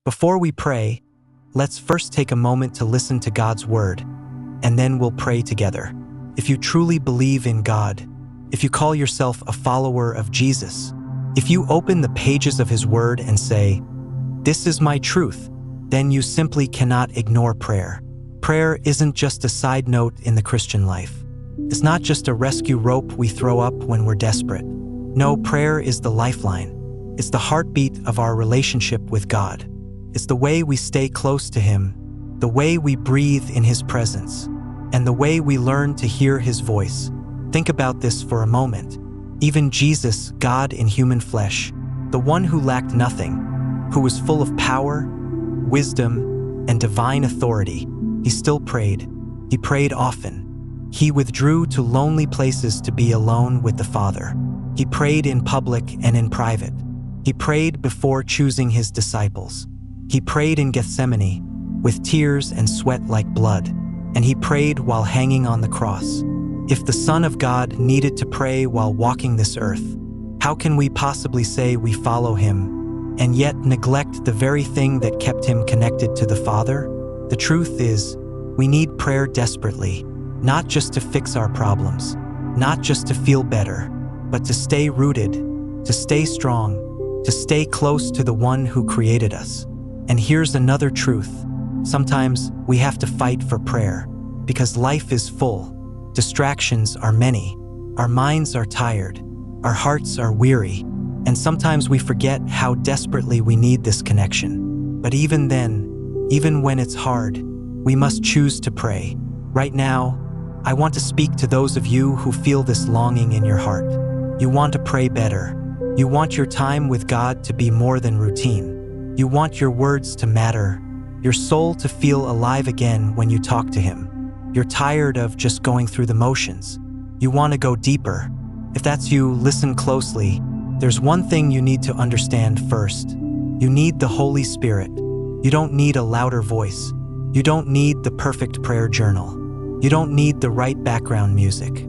Before we pray, let's first take a moment to listen to God's word, and then we'll pray together. If you truly believe in God, if you call yourself a follower of Jesus, if you open the pages of His word and say, "This is my truth," then you simply cannot ignore prayer. Prayer isn't just a side note in the Christian life. It's not just a rescue rope we throw up when we're desperate. No, prayer is the lifeline. It's the heartbeat of our relationship with God. It's the way we stay close to Him, the way we breathe in His presence, and the way we learn to hear His voice. Think about this for a moment. Even Jesus, God in human flesh, the one who lacked nothing, who was full of power, wisdom, and divine authority, He still prayed. He prayed often. He withdrew to lonely places to be alone with the Father. He prayed in public and in private. He prayed before choosing His disciples. He prayed in Gethsemane, with tears and sweat like blood, and He prayed while hanging on the cross. If the Son of God needed to pray while walking this earth, how can we possibly say we follow Him and yet neglect the very thing that kept Him connected to the Father? The truth is, we need prayer desperately, not just to fix our problems, not just to feel better, but to stay rooted, to stay strong, to stay close to the one who created us. And here's another truth. Sometimes we have to fight for prayer because life is full. Distractions are many. Our minds are tired. Our hearts are weary. And sometimes we forget how desperately we need this connection. But even then, even when it's hard, we must choose to pray. Right now, I want to speak to those of you who feel this longing in your heart. You want to pray better. You want your time with God to be more than routine. You want your words to matter, your soul to feel alive again when you talk to Him. You're tired of just going through the motions. You want to go deeper. If that's you, listen closely. There's one thing you need to understand first. You need the Holy Spirit. You don't need a louder voice. You don't need the perfect prayer journal. You don't need the right background music.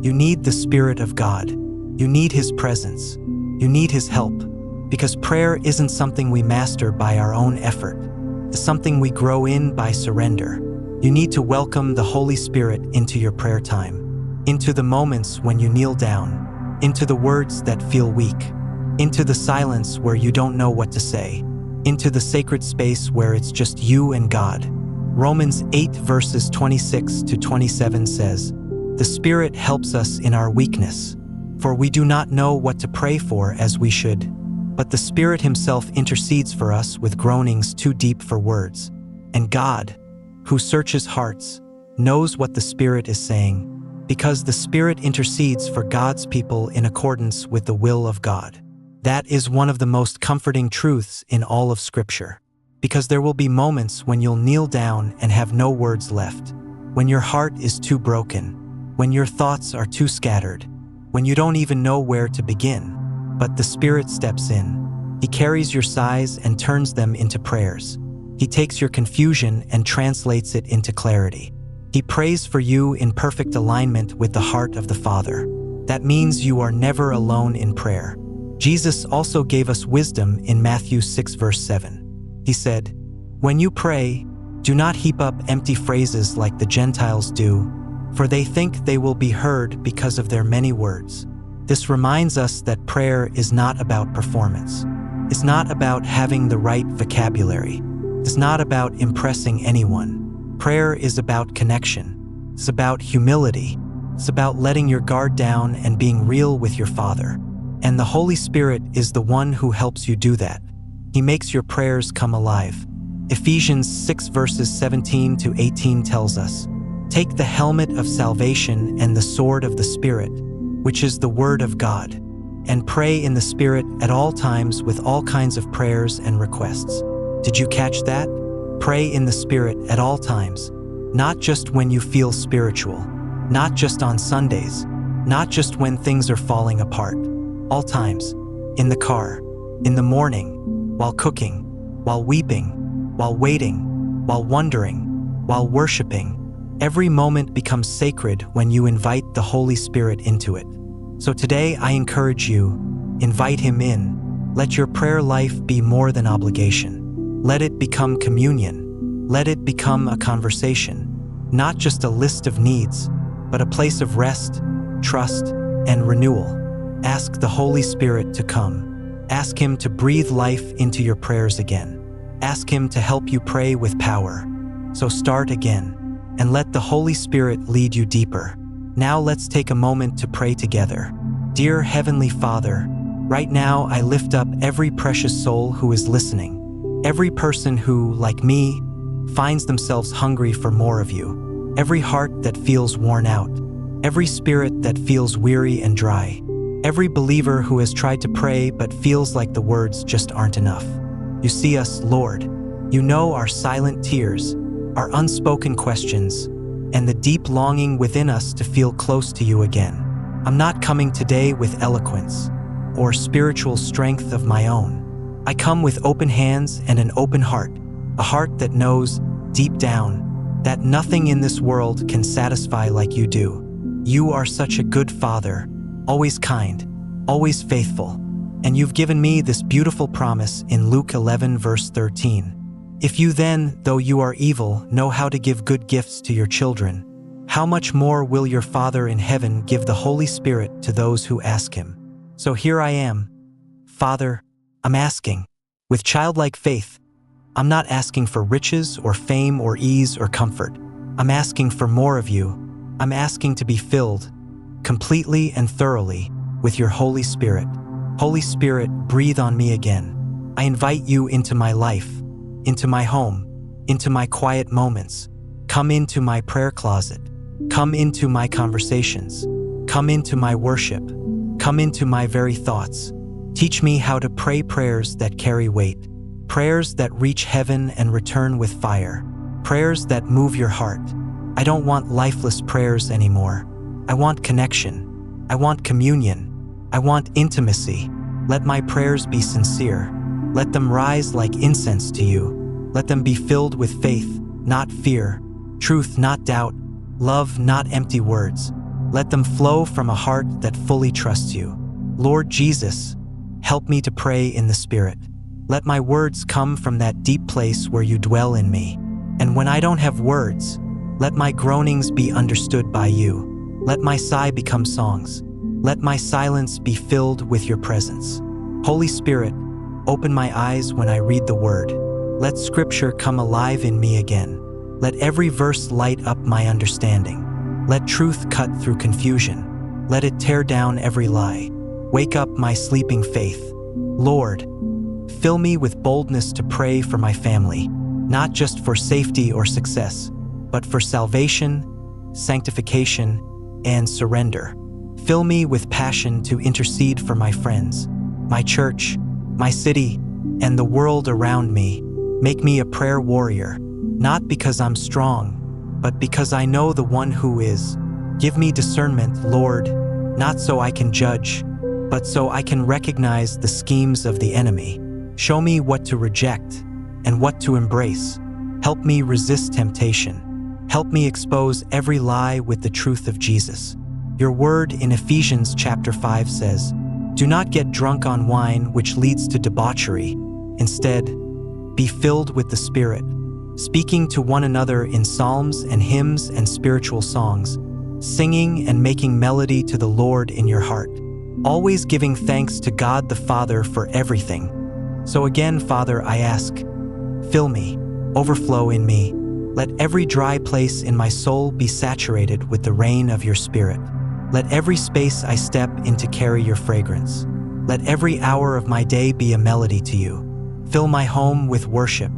You need the Spirit of God. You need His presence. You need His help. Because prayer isn't something we master by our own effort. It's something we grow in by surrender. You need to welcome the Holy Spirit into your prayer time, into the moments when you kneel down, into the words that feel weak, into the silence where you don't know what to say, into the sacred space where it's just you and God. Romans 8 verses 26 to 27 says, "The Spirit helps us in our weakness, for we do not know what to pray for as we should. But the Spirit Himself intercedes for us with groanings too deep for words. And God, who searches hearts, knows what the Spirit is saying, because the Spirit intercedes for God's people in accordance with the will of God." That is one of the most comforting truths in all of Scripture, because there will be moments when you'll kneel down and have no words left, when your heart is too broken, when your thoughts are too scattered, when you don't even know where to begin. But the Spirit steps in. He carries your sighs and turns them into prayers. He takes your confusion and translates it into clarity. He prays for you in perfect alignment with the heart of the Father. That means you are never alone in prayer. Jesus also gave us wisdom in Matthew 6 verse 7. He said, "When you pray, do not heap up empty phrases like the Gentiles do, for they think they will be heard because of their many words." This reminds us that prayer is not about performance. It's not about having the right vocabulary. It's not about impressing anyone. Prayer is about connection. It's about humility. It's about letting your guard down and being real with your Father. And the Holy Spirit is the one who helps you do that. He makes your prayers come alive. Ephesians 6 verses 17 to 18 tells us, "Take the helmet of salvation and the sword of the Spirit, which is the Word of God, and pray in the Spirit at all times with all kinds of prayers and requests." Did you catch that? Pray in the Spirit at all times, not just when you feel spiritual, not just on Sundays, not just when things are falling apart. All times, in the car, in the morning, while cooking, while weeping, while waiting, while wondering, while worshiping. Every moment becomes sacred when you invite the Holy Spirit into it. So today I encourage you, invite Him in. Let your prayer life be more than obligation. Let it become communion. Let it become a conversation. Not just a list of needs, but a place of rest, trust, and renewal. Ask the Holy Spirit to come. Ask Him to breathe life into your prayers again. Ask Him to help you pray with power. So start again, and let the Holy Spirit lead you deeper. Now let's take a moment to pray together. Dear Heavenly Father, right now I lift up every precious soul who is listening. Every person who, like me, finds themselves hungry for more of you. Every heart that feels worn out. Every spirit that feels weary and dry. Every believer who has tried to pray but feels like the words just aren't enough. You see us, Lord. You know our silent tears, our unspoken questions, and the deep longing within us to feel close to you again. I'm not coming today with eloquence or spiritual strength of my own. I come with open hands and an open heart, a heart that knows, deep down, that nothing in this world can satisfy like you do. You are such a good Father, always kind, always faithful, and you've given me this beautiful promise in Luke 11 verse 13. If you then, though you are evil, know how to give good gifts to your children, how much more will your Father in heaven give the Holy Spirit to those who ask Him? So here I am. Father, I'm asking, with childlike faith. I'm not asking for riches or fame or ease or comfort. I'm asking for more of you. I'm asking to be filled, completely and thoroughly, with your Holy Spirit. Holy Spirit, breathe on me again. I invite you into my life, into my home, into my quiet moments. Come into my prayer closet. Come into my conversations. Come into my worship. Come into my very thoughts. Teach me how to pray prayers that carry weight, prayers that reach heaven and return with fire, prayers that move your heart. I don't want lifeless prayers anymore. I want connection. I want communion. I want intimacy. Let my prayers be sincere. Let them rise like incense to you. Let them be filled with faith, not fear, truth, not doubt, love, not empty words. Let them flow from a heart that fully trusts you. Lord Jesus, help me to pray in the Spirit. Let my words come from that deep place where you dwell in me. And when I don't have words, let my groanings be understood by you. Let my sigh become songs. Let my silence be filled with your presence. Holy Spirit, open my eyes when I read the word. Let Scripture come alive in me again. Let every verse light up my understanding. Let truth cut through confusion. Let it tear down every lie. Wake up my sleeping faith. Lord, fill me with boldness to pray for my family, not just for safety or success, but for salvation, sanctification, and surrender. Fill me with passion to intercede for my friends, my church, my city, and the world around me. Make me a prayer warrior, not because I'm strong, but because I know the one who is. Give me discernment, Lord, not so I can judge, but so I can recognize the schemes of the enemy. Show me what to reject and what to embrace. Help me resist temptation. Help me expose every lie with the truth of Jesus. Your word in Ephesians chapter 5 says, "Do not get drunk on wine, which leads to debauchery. Instead, be filled with the Spirit, speaking to one another in psalms and hymns and spiritual songs, singing and making melody to the Lord in your heart, always giving thanks to God the Father for everything." So again, Father, I ask, fill me, overflow in me. Let every dry place in my soul be saturated with the rain of your Spirit. Let every space I step into carry your fragrance. Let every hour of my day be a melody to you. Fill my home with worship.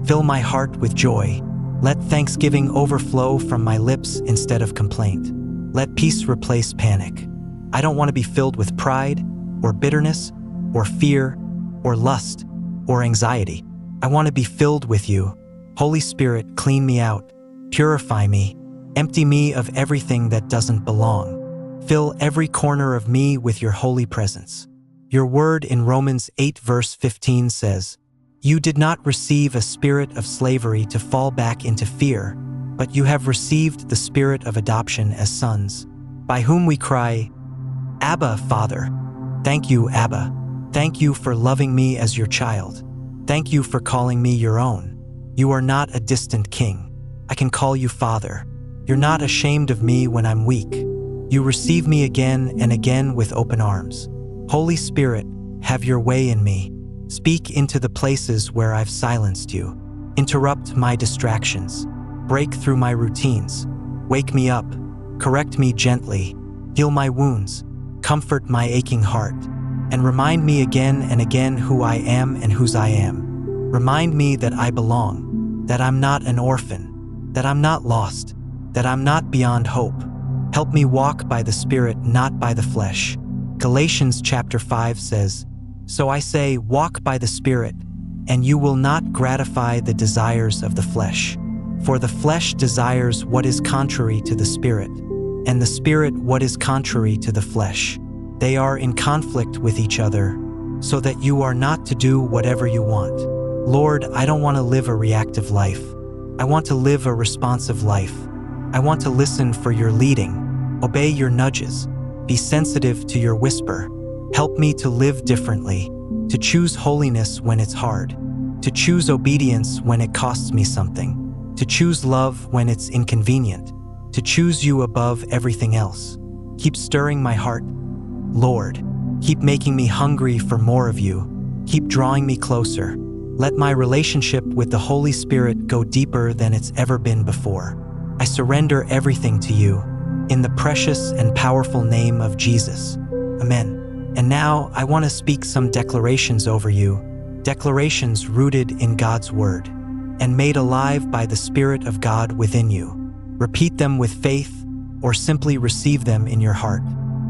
Fill my heart with joy. Let thanksgiving overflow from my lips instead of complaint. Let peace replace panic. I don't want to be filled with pride or bitterness or fear or lust or anxiety. I want to be filled with you. Holy Spirit, clean me out, purify me, empty me of everything that doesn't belong. Fill every corner of me with your holy presence. Your word in Romans 8 verse 15 says, "You did not receive a spirit of slavery to fall back into fear, but you have received the spirit of adoption as sons, by whom we cry, Abba, Father." Thank you, Abba. Thank you for loving me as your child. Thank you for calling me your own. You are not a distant king. I can call you Father. You're not ashamed of me when I'm weak. You receive me again and again with open arms. Holy Spirit, have your way in me. Speak into the places where I've silenced you. Interrupt my distractions. Break through my routines. Wake me up. Correct me gently. Heal my wounds. Comfort my aching heart. And remind me again and again who I am and whose I am. Remind me that I belong, that I'm not an orphan, that I'm not lost, that I'm not beyond hope. Help me walk by the Spirit, not by the flesh. Galatians chapter 5 says, "So I say, walk by the Spirit, and you will not gratify the desires of the flesh. For the flesh desires what is contrary to the Spirit, and the Spirit what is contrary to the flesh. They are in conflict with each other, so that you are not to do whatever you want." Lord, I don't want to live a reactive life. I want to live a responsive life. I want to listen for your leading, obey your nudges, be sensitive to your whisper. Help me to live differently, to choose holiness when it's hard, to choose obedience when it costs me something, to choose love when it's inconvenient, to choose you above everything else. Keep stirring my heart, Lord. Keep making me hungry for more of you. Keep drawing me closer. Let my relationship with the Holy Spirit go deeper than it's ever been before. I surrender everything to you, in the precious and powerful name of Jesus. Amen. And now I want to speak some declarations over you, declarations rooted in God's Word, and made alive by the Spirit of God within you. Repeat them with faith, or simply receive them in your heart.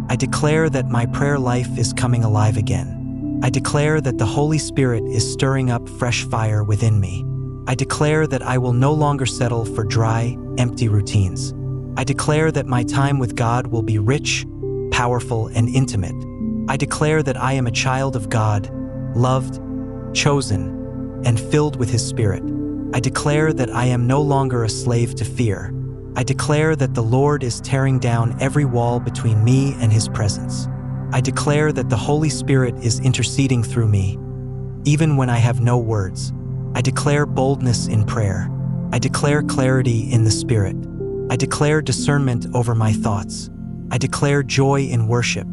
I declare that my prayer life is coming alive again. I declare that the Holy Spirit is stirring up fresh fire within me. I declare that I will no longer settle for dry, empty routines. I declare that my time with God will be rich, powerful, and intimate. I declare that I am a child of God, loved, chosen, and filled with His Spirit. I declare that I am no longer a slave to fear. I declare that the Lord is tearing down every wall between me and His presence. I declare that the Holy Spirit is interceding through me, even when I have no words. I declare boldness in prayer. I declare clarity in the Spirit. I declare discernment over my thoughts. I declare joy in worship.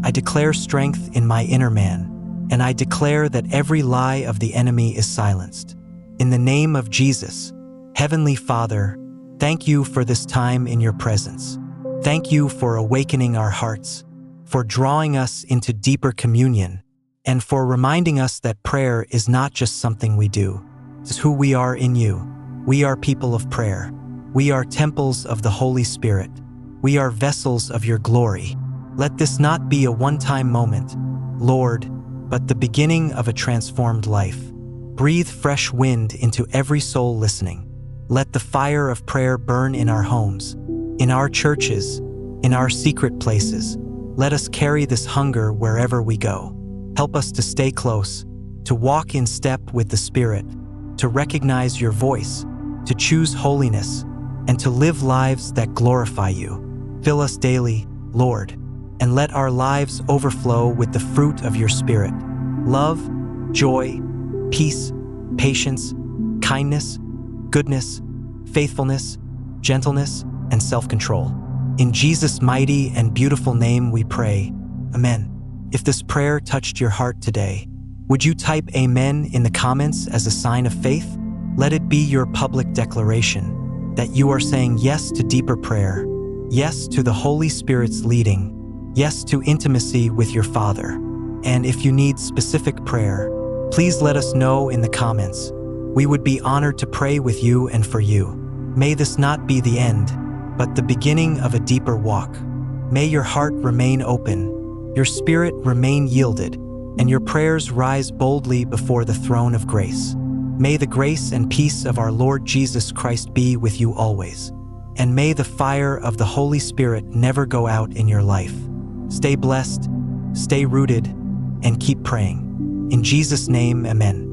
I declare strength in my inner man. And I declare that every lie of the enemy is silenced. In the name of Jesus, Heavenly Father, thank you for this time in your presence. Thank you for awakening our hearts, for drawing us into deeper communion, and for reminding us that prayer is not just something we do. It's who we are in you. We are people of prayer. We are temples of the Holy Spirit. We are vessels of your glory. Let this not be a one-time moment, Lord, but the beginning of a transformed life. Breathe fresh wind into every soul listening. Let the fire of prayer burn in our homes, in our churches, in our secret places. Let us carry this hunger wherever we go. Help us to stay close, to walk in step with the Spirit, to recognize your voice, to choose holiness, and to live lives that glorify you. Fill us daily, Lord, and let our lives overflow with the fruit of your Spirit: love, joy, peace, patience, kindness, goodness, faithfulness, gentleness, and self-control. In Jesus' mighty and beautiful name we pray. Amen. If this prayer touched your heart today, would you type Amen in the comments as a sign of faith? Let it be your public declaration that you are saying yes to deeper prayer, yes to the Holy Spirit's leading, yes to intimacy with your Father. And if you need specific prayer, please let us know in the comments. We would be honored to pray with you and for you. May this not be the end, but the beginning of a deeper walk. May your heart remain open, your spirit remain yielded, and your prayers rise boldly before the throne of grace. May the grace and peace of our Lord Jesus Christ be with you always. And may the fire of the Holy Spirit never go out in your life. Stay blessed, stay rooted, and keep praying. In Jesus' name, amen.